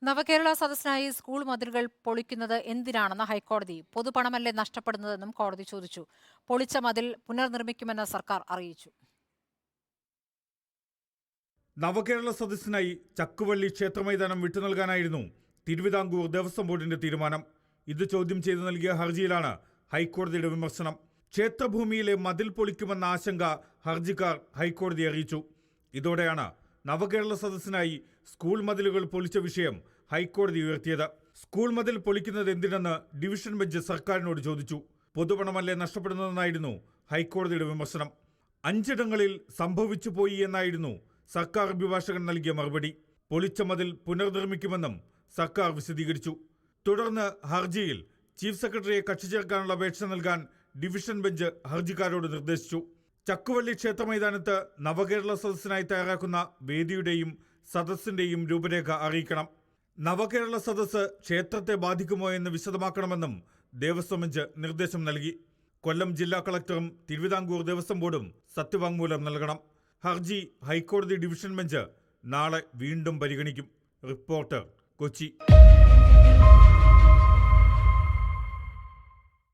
നവകേരള സദസ്സിനായി school മതിലുകൾ പൊളിക്കുന്നത് എന്തിനാണെന്ന് ഹൈക്കോടതി. പൊതുപണമല്ലേ നഷ്ടപ്പെടുന്നതെന്നും കോടതി ചോദിച്ചു. പൊളിച്ച മതിൽ പുനർനിർമ്മിക്കുമെന്ന് സർക്കാർ അറിയിച്ചു. നവകേരള സദസ്സിനായി ചക്കുവള്ളി ക്ഷേത്രമൈതാനം വിട്ടുനൽകാനായിരുന്നു തിരുവിതാംകൂർ ദേവസ്വം ബോർഡിന്റെ തീരുമാനം. ഇത് ചോദ്യം ചെയ്ത് നൽകിയ ഹർജിയിലാണ് ഹൈക്കോടതിയുടെ വിമർശനം. ക്ഷേത്രഭൂമിയിലെ മതിൽ പൊളിക്കുമെന്ന ആശങ്ക ഹർജിക്കാർ ഹൈക്കോടതിയെ അറിയിച്ചു. ഇതോടെയാണ് നവകേരള സദസ്സിനായി സ്കൂൾ മതിലുകൾ പൊളിച്ച വിഷയം ഹൈക്കോടതി ഉയർത്തിയത്. സ്കൂൾ മതിൽ പൊളിക്കുന്നത് എന്തിനെന്ന് ഡിവിഷൻ ബെഞ്ച് സർക്കാരിനോട് ചോദിച്ചു. പൊതുപണമല്ലേ നഷ്ടപ്പെടുന്നതെന്നായിരുന്നു ഹൈക്കോടതിയുടെ വിമർശനം. 5 ഇടങ്ങളിൽ സംഭവിച്ചു പോയി എന്നായിരുന്നു സർക്കാർ അഭിഭാഷകൻ നൽകിയ മറുപടി. പൊളിച്ച മതിൽ പുനർനിർമ്മിക്കുമെന്നും സർക്കാർ വിശദീകരിച്ചു. തുടർന്ന് ഹർജിയിൽ ചീഫ് സെക്രട്ടറിയെ കക്ഷി ചേർക്കാനുള്ള അപേക്ഷ നൽകാൻ ഡിവിഷൻ ബെഞ്ച് ഹർജിക്കാരോട് നിർദ്ദേശിച്ചു. ചക്കുവള്ളി ക്ഷേത്രമൈതാനത്ത് നവകേരള സദസ്സിനായി തയ്യാറാക്കുന്ന വേദിയുടെയും സദസ്സിന്റെയും രൂപരേഖ അറിയിക്കണം. നവകേരള സദസ്സ് ക്ഷേത്രത്തെ ബാധിക്കുമോ എന്ന് വിശദമാക്കണമെന്നും ദേവസ്വം ബെഞ്ച് നിർദ്ദേശം നൽകി. കൊല്ലം ജില്ലാ കളക്ടറും തിരുവിതാംകൂർ ദേവസ്വം ബോർഡും സത്യവാങ്മൂലം നൽകണം. ഹർജി ഹൈക്കോടതി ഡിവിഷൻ ബെഞ്ച് നാളെ വീണ്ടും പരിഗണിക്കും. റിപ്പോർട്ടർ, കൊച്ചി.